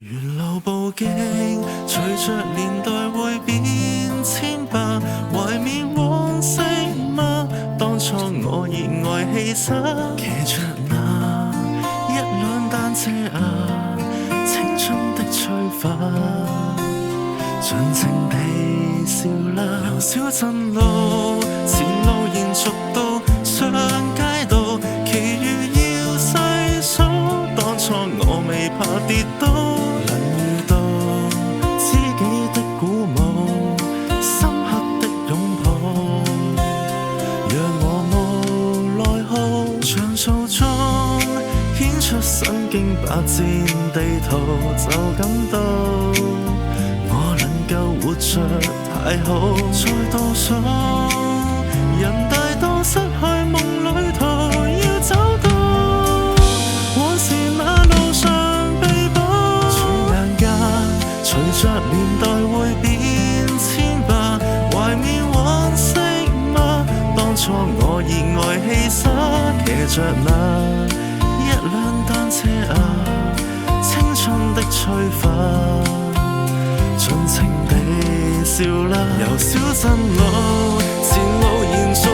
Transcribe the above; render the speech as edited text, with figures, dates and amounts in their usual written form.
沿路步經，隨着年代會變遷吧，懷緬往昔嗎？當初我熱愛氣質，騎着那一輛單車啊，青春的催化，盡情地笑啦。由小鎮路，前路延續到上街道，其餘要細數。當初我未怕跌倒，能遇到知己的鼓舞，深刻的擁抱，讓我無內耗。像數中顯出身經百戰地圖，就感到我能夠活着太好。再倒數，人大到失去夢旅途，要找到往事那路上被捕。轉眼間，隨着年代會變遷吧，懷緬往昔嗎？當初我熱愛氣質，騎着那一輛單車啊，青春的催化，盡情地笑啦。由小鎮路，前路延續